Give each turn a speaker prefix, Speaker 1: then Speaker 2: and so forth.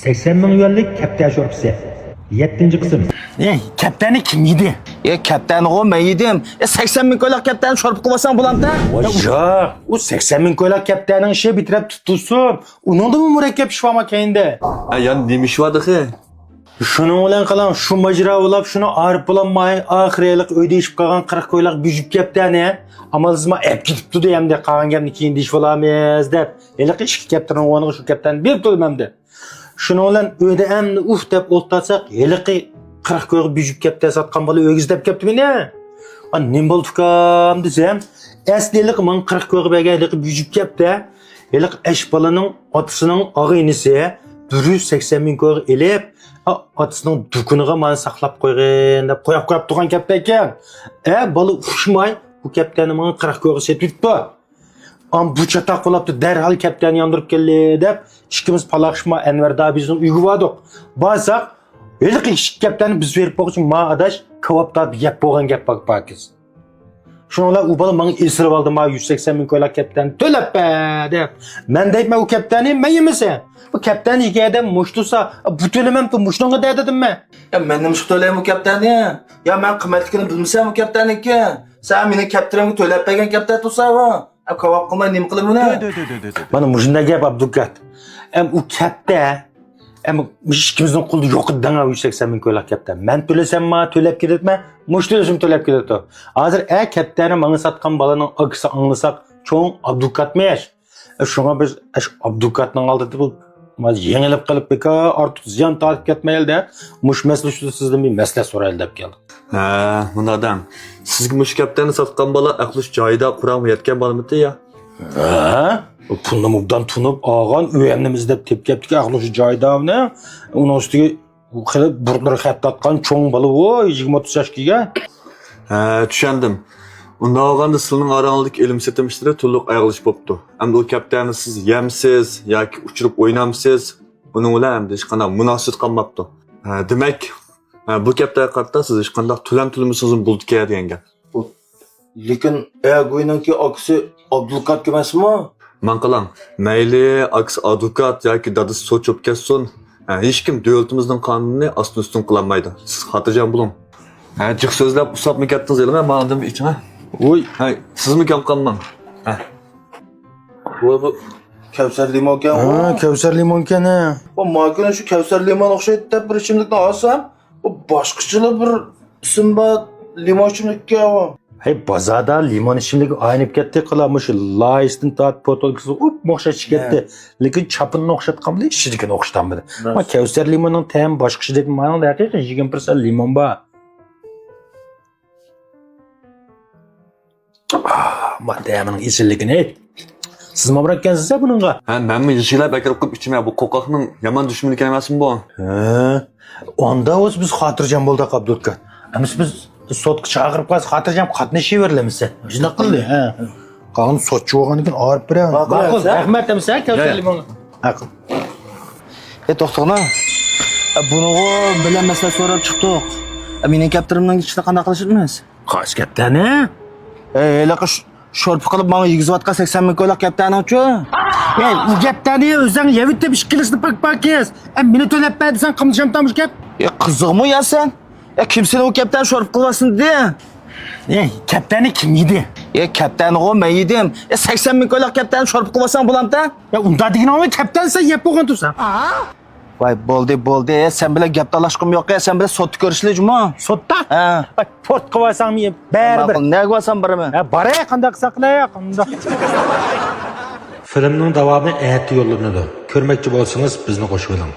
Speaker 1: 80 ming yuanlik kaptan sho'rpisi. 7-qism. Kaptani kim yedi?
Speaker 2: Kaptanı o ben yedim. 80 bin koylar kaptanı şorup kıvasan bulamda.
Speaker 1: Yo'q, u 80 ming ko'ylak kaptaning ishi bitirib tutsin. Uningdimi murakkab shifoma kayinda?
Speaker 3: Yani neymiş vardı ki?
Speaker 1: Şunu bilan qiling, shu majra bo'lib, shuni arib bilanmay, oxiriylik uyda ishib qolgan 40 ko'ylak büjüp kaptani, amalsizma ep ketibdi deyamda, qolgan gapni keyin deyish olamiz deb. Hali ishki kaptaning o'rniga shu kaptani berib qo'ymamdi. Shuni bilan uyda amni deb o'ltatsak, hali 40 ko'ylak büjüp kaptani sotgan bola o'giz deb ketdi meni. Nim bo'ldikam desam, aslilik men 40 ko'ylak berganlik büjüp kapta, hali ish bolaning otasining og'aynisi 180 ming ko'ylak elib atasının dükünüge bana saklap koygan dep koyap turgan kaptan ekan. Bola ushmay bu kaptani menga 40 ko'ylak setibdi. Bu çatak bo'libdi, darhol kaptani yondirib keldi deb ikkimiz palaqishma Anvar da bizning uyga bordik. Borsak, hali ikki kaptani biz berib qo'ygan uchun ma adash kavabda yeb bo'lgan gap pakiz. Şunlar u bola menga esirib oldi, ma 180 ming ko'ylak kaptani to'lab deb. Men deyman u kaptani men yemasa. Bu kaptan hikayede muştusa, bu tölemem tu muştunga dedim mi?
Speaker 2: Ya ben de muştu öyleyim bu kaptanı. Ya ben kıymetlikini bilmişsem bu kaptanı ki. Sen beni kaptanımı töleip beğen kaptan tutsa var. Kavak kılmay neyim kılım bunu?
Speaker 1: Bana muşunda gap Abdülkat. O kaptan, ikimizin kuldu yok dana 180 bin ko'ylak kaptan. Men төлesem ma төлep ketetme, muş төлesem төлep ketetti. Hazır kaptanı bana satkan balanın akısı anlasak çoğun Abdülkat mı yaş? Şuna biz Abdülkat'ın aldığı bu yengilip kalıp beka artık ziyan tarif ketmeyel de muş mesele şu sizden bir mesele sorayım dep geldik.
Speaker 3: Bunda adam. Sizga mush kaptani satgan bola aqlish joyida Qur'on yetgan bo'lamidi ya?
Speaker 1: Pulni mubdan tunib olgan uyamimiz deb tepkaptik aqlish joyidami? Uning ustiga qilib burunlar xattatgan cho'ng bola voy 20-30 yoshga.
Speaker 3: Tushundim. Unda olganda sizning orangızdagi ilm setimishlar to'liq ayrilish bo'pti. Endi o kaptani siz yemsiz yoki uchirib o'ynamsiz, uning bilan endi hech qanday munosabat qolmabdi. Demak, bu kaptanga qarata siz hech qanday to'lamsiz bo'ldi kerak degan gap.
Speaker 2: Lekin go'ynaki aksi Abdülkat emasmi?
Speaker 3: Man qilam, mayli aks advokat yoki dadasi so'chib ketsin, hech kim davlatimizning qonunini asl-ustun qilolmaydi. Siz xotirjam bo'ling. Jiq so'zlab usab mi ketdingiz elmi? Men oldim ichma.
Speaker 1: Oy,
Speaker 3: sizmi kam qolmang?
Speaker 2: Bu Kevser limon ekan.
Speaker 1: Kevser limon ekan.
Speaker 2: Bu makina şu Kevser limon o'xshaydi deb bir ichimlikni olsam, bu boshqacha bir ism bor limon ichimlikka.
Speaker 1: Hey, bozorda limon ichimligi aynib ketdi qilamish. Laysdan tat potolkisi o'xshash ketdi. Lekin chapinni o'xshatgan bilan ishidikini o'xshatmadi. Ma Kevser limonning ta'mi boshqacha deb ma'noda haqiqiy 20% limon bor. Maddemin isilligini ayt. Siz mi bırakkansiz bununla?
Speaker 3: Ben mi yışıyla bekar okup içime bu kokakның yaman düşmanlık emasın bu?
Speaker 1: Onda o'z biz xotirjam bo'ldik Abdulkat. Amis biz sotga chaqirib qo'ysa xotirjam qatnashiy beramiz. Shunday qildi, Qolgan sotchi bo'lganidan keyin olib beraman. Ma'qul, rahmat amsa, Kavsar limon. Ma'qul.
Speaker 2: To'xtag'na. Buni bilan masala so'rab chiqdik. Mening kaptarimdan ichida qanday qilishimiz?
Speaker 1: Qash kaptani?
Speaker 2: Laqish sho'rp qilib menga yig'izayotgan 80 ming ko'ylak kaptani-chi.
Speaker 1: U kaptani o'zing yevit deb ish qilishni pak-pakiz. Meni to'lab bersan qimjam tamush gap.
Speaker 2: Qiziqmi ya sen? Kim seni o kaptan sho'rp qilvasin dedi?
Speaker 1: Kaptani kim yedi?
Speaker 2: Kaptani o men yedim. 80 ming ko'ylak kaptani sho'rp qilvasan bo'lamda?
Speaker 1: Unda degan olmay kaptansan yeb bo'lgan tursan.
Speaker 2: Voy bo'ldi. Sen bilan gap talashqim yo'q. Sen bilan sotni ko'rishlikmi?
Speaker 1: Sotda? Bak port qilvasanmi baribir.
Speaker 2: Ne qilvasan birimi?
Speaker 1: Bara qanday qilsa qilay, qanday. Filmning davomini erta yo'llanadi. Ko'rmoqchi bo'lsangiz bizni qo'shib oling.